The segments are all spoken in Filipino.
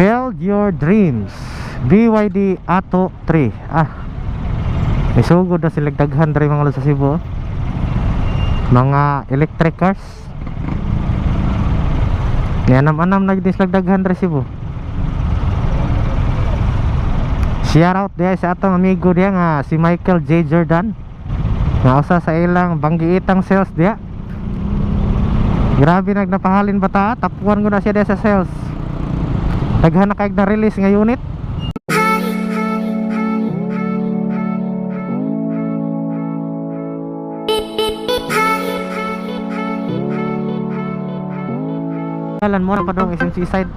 Build your dreams. BYD Atto 3. May sugod na silang daghan dre mga lods sa Cebu. Mga electric cars. Anam-anam na gid silang daghan dre Cebu. Shout out diya sa atong amigo diya nga si Michael J. Jordan. Nga usa sa ilang banggiitang sales diya. Grabe nagnapahalin bata, tapuan ko na siya diya sa sales. Daghan na kaig na release nga unit. Kalan mo na pa dong isang seaside.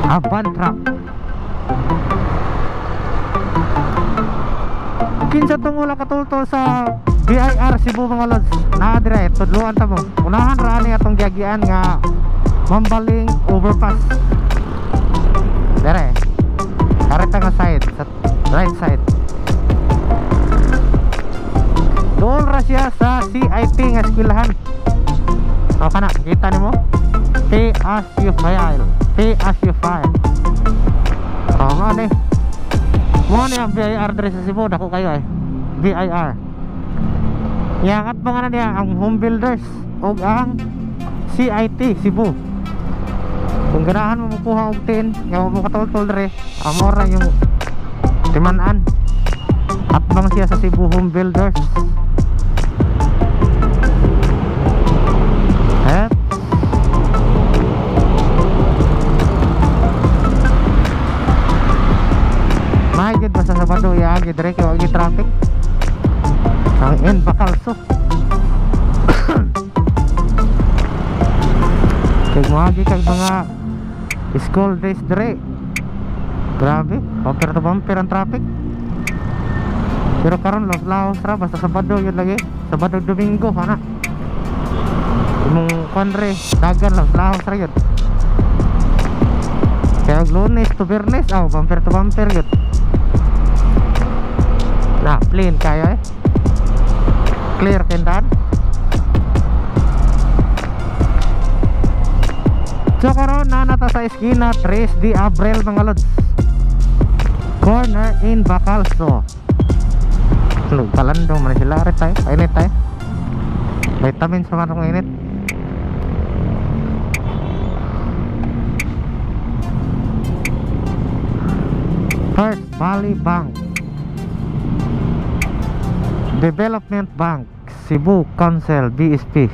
Van truck. Kinsa tong wala katultol sa BIR Cebu mga lods. Naa dire tudluan ta mo. Unahan ra ni atong giagian nga Mambaling overpass. Dire. Kareta nga side sa right side. Doon ra siya sa CIT nga eskwelahan. O kana kita nimo? Pay as you file. Pay as you file. O nga ni. Mo ni ang BIR dire sa Cebu, dako kayo BIR. Yang at mga niya ang home builders o ang CIT Cebu. Kung ganahan mo makuha og tin, nga mo katultol dire, amora yung timan-an. At bang siya sa Cebu home builders. Mahigit basta sa Sabado iagi dire kay wag traffic. Ang end bakalso. Kay mahagi kag mga school days dire. Grabe, bumper to bumper ang traffic. Pero karon laos ra basta Sabado yun lagi. Sabado Domingo ana. Imong konre dagan laos ra yun. Kaya Lunes to Biyernes bumper to bumper yun. Nah, plain kayo clear kendan. So karon na nata sa eskina 3 de Abril mga lods. Corner in Bacalso. Talandong man sila rin tayo. Init tayo. Vitamin sa manong init. First Valley Bank, Development Bank, Cebu Council, BSP.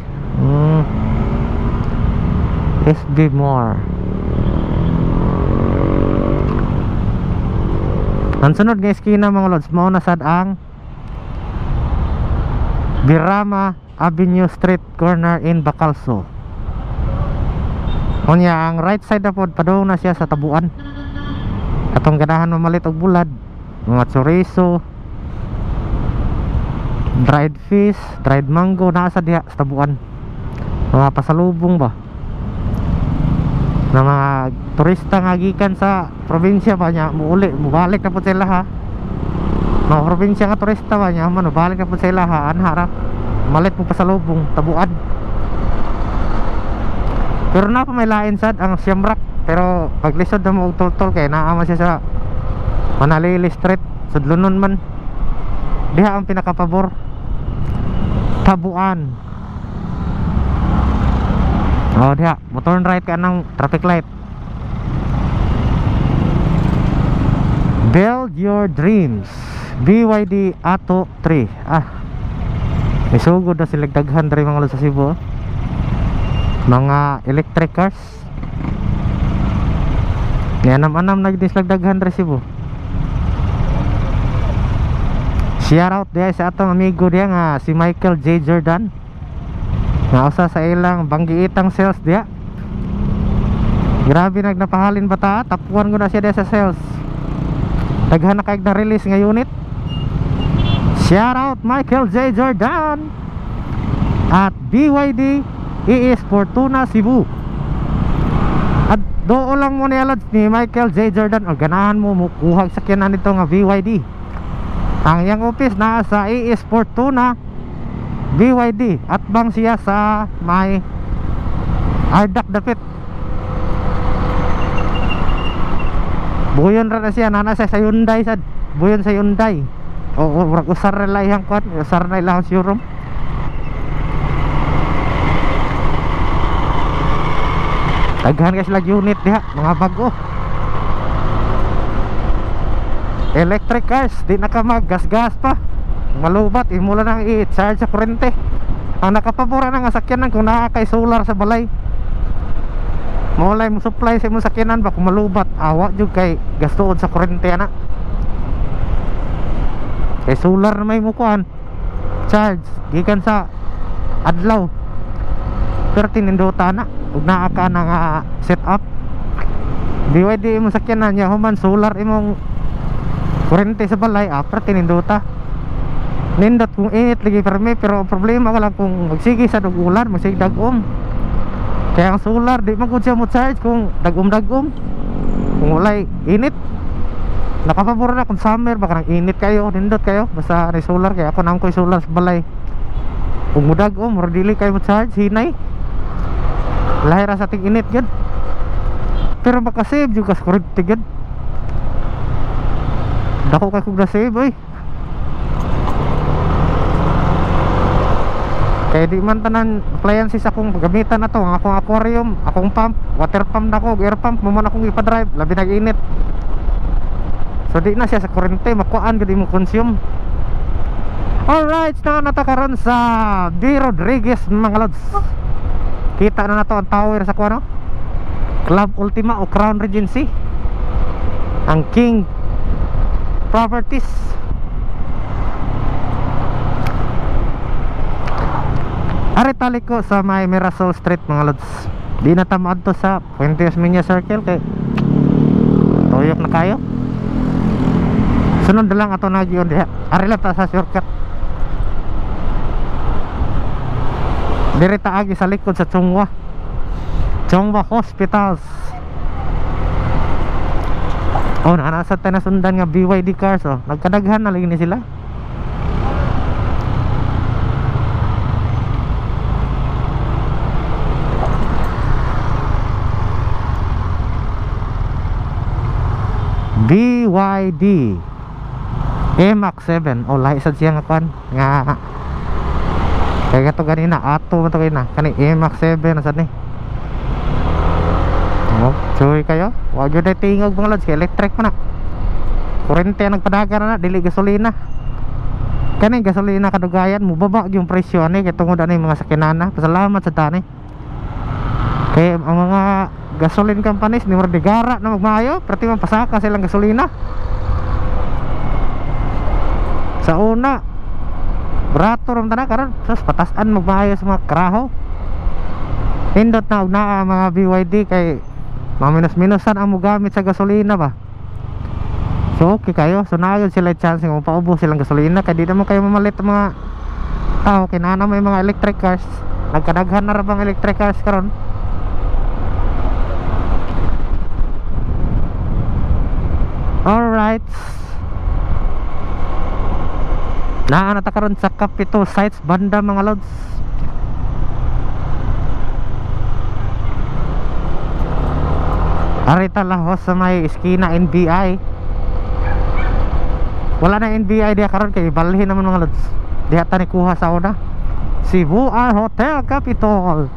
SB More. Ang sunod nga eskina mga lods, mauna sad ang Birama Avenue Street corner in Bacalso. Unya ang right side na pod padung na siya sa tabuan. Atong ganahan mamalit og bulad, mga chorizo, dried fish, dried mango naa sa diha sa tabuan. Mga pasalubong ba na mga turista nga gikan sa probinsya ba nya muuli mubalik na pud sila ha. Mga probinsya nga turista ba nya man balik na pud sila ha anhara malit mo pasalubong tabuan. Pero na pa may lain sad ang Siamrak. Pero paglisod na mo og tol-tol kay naama siya sa Manalili Street sudlunon man. Diha ang pinakapabor tabuan. Diha mo turn right ka ng traffic light. Build your dreams. BYD Atto 3. May sugod na silang daghan dre mga lods sa Cebu. Mga electric cars. Anam-anam na gid silang daghan dre Cebu. Shout out diya sa atong amigo diya nga si Michael J. Jordan. Nga usa sa ilang banggiitang sales diya. Grabe nagnapahalin bata, tapuan ko na siya diya sa sales. Daghan na kaig na release nga unit. Shout out Michael J. Jordan at BYD ES Fortuna Cebu. At doon lang mo niya lods ni Michael J. Jordan o ganahan mo mukuhag sakyanan nito nga BYD. Ang yang office na sa ES Fortuna BYD at bang siya sa may Ardak dapit. Buyon ra na siya, nana siya sa Hyundai sad. Buyon sa Hyundai. Oo, usar na lang yang kwan, usar na ilang showroom. Daghan kasi lag unit diha, mga bago. Electric cars, di na ka maggas-gas pa. Malubat, imula nang i-charge sa kurente. Ang nakapabura na nga sakyanan kung nakakay solar sa balay. Maulay mo supply sa imong sakyanan ba kung malubat, awa jud kay gastuod sa kurente ana. Kay solar na may mukuan charge gikan sa adlaw. Pero tinindota na ug naa ka na nga set up. BYD imong sakyanan nya human solar imong kurente sa balay, pero tinindota. Nindot kung init lagi permi, pero problema ka lang kung magsige sa dugulan, magsige dagom. Kaya ang solar di magud siya mo charge kung dagom-dagom. Kung walay init. Nakapabor na kung summer baka nang init kayo, nindot kayo basta ni solar. Kaya ako nang koy solar sa balay. Kung mudagom or dili kayo mo charge hinay. Lahi ra sa ting init gud. Pero makasave jud ka sa kurente gud. Dako kay kog na save oy. Kaya di man tanan appliances akong gamitan na to. Ang akong aquarium, akong pump, water pump na ko, air pump, maman akong ipadrive, labi nag-init. So di na siya sa kurente, makuhaan gadi mo consume. Alright, na natakaroon sa B. Rodriguez mga lods. Kita na na to ang tower sa kuano Club Ultima o Crown Regency, ang King Properties. Ari talik ko sa may Mirasol Street mga lods. Di na tamad to sa Fuentes Minya Circle kay tuyok na kayo. Sunod na lang ato na giyon diha. Ari lang ta sa shortcut. Direta agi sa likod sa Chongwa Hospitals. Oh, nasa tayo na sundan nga BYD cars. Oh, nagkadaghan na lagi ni sila. BYD Max 7. Oh, lahi sad siya nga kwan nga kaya ito ganina ato man to ganina kani Max 7 nasad ni. Oh, choy kayo wag yun na tingog mga lods kay electric man na kurente nagpadagan na dili gasolina. Kani gasolina kadugayan mubaba yung presyo ani kay tungod ani mga sakinana. Pasalamat sa tani kay ang mga gasoline companies ni Mordigara na magmayo perti man pasaka silang gasolina. Sa una barato ram tanan karon sus patasan magmayo sa mga kraho. Pindot na og naa mga BYD kay maminus-minusan ang mugamit sa gasolina ba. So okay kayo, so naagad sila chance nga mapaubos silang gasolina kay di naman kayo mamalit ang mga tao kinana may mga electric cars. Nagkadaghan na ra bang electric cars karon. Alright, naanata karon sa Capitol Sites banda mga lods. Arita lahos sa may eskina NBI. Wala na NBI diya karon kay balhin naman mga lods. Diha ta ni kuha sa una Cebu Hotel Capitol.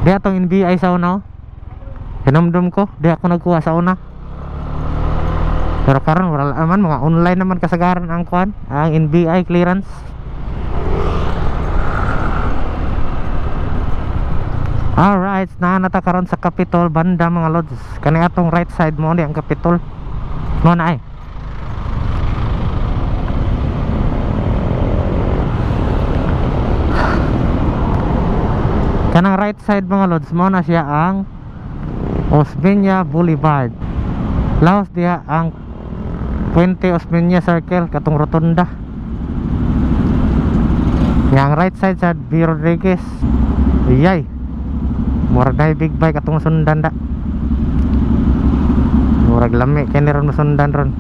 Diha tong NBI sa una. Hinumdum ko, di ako nagkuha sa una. Pero karon wala naman, mga online naman kasagaran ang kuan, ang NBI clearance. Alright, naanata karon sa Capitol banda mga lods. Kani atong right side mo di ang Capitol. Mo na ay. Kanang right side mga lods mo na siya ang Osmeña Boulevard. Laos diha ang Puente Osmeña Circle katong rotunda. Yang right side sa B. Rodriguez. Iyay. Murag na big bike katong sundan da. Murag lami kani ron masundan ron.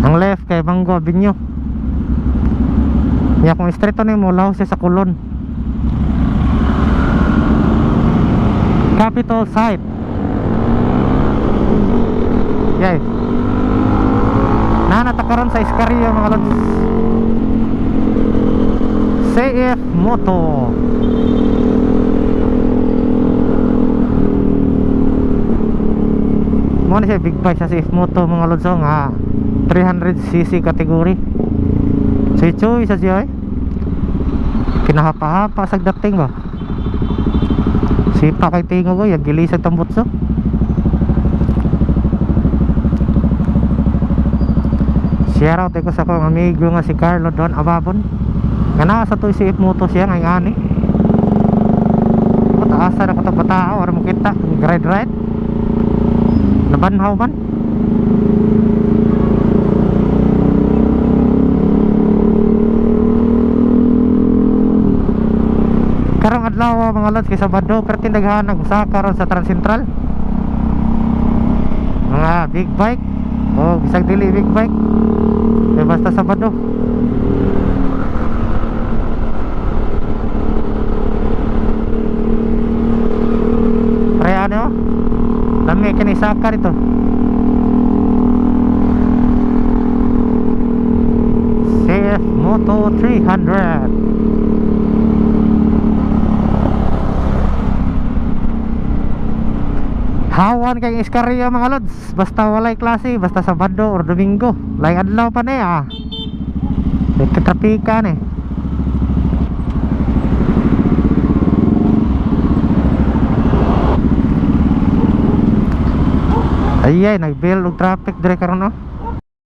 Ang left kay Banggo Avenue. Ya kung street ni mo law siya sa kulon. Capitol site. Yay. Nanatakaron sa Iscarria mga lods. CF Moto. Mo na siya big bike sa CF Moto mga lods nga 300cc kategory. So choy sa siya kinahapa-hapa sa dating ba. Sipa kay tingo ko yung gilisag tambutso. Share out ko sa akong amigo nga si Carlo Don Ababon. Nga nasa to si Moto siya ngay ani. Mataasa na ko ta batao or mo kita grade right. Nabanhaw man. Karong adlaw mga lods kay Sabado pertin daghan nag-usaka ron sa Trans Central. Mga big bike o bisag dili big bike. Kaya basta Sabado. Pre ano? Dami kinisaka dito. CF Moto 300. Hawan kay Iscarria mga lods. Basta walay klase, basta Sabado or Domingo. Laing adlaw pa na ah. Nagtatrapikan eh. Ayay, nag-build og traffic dire karon no.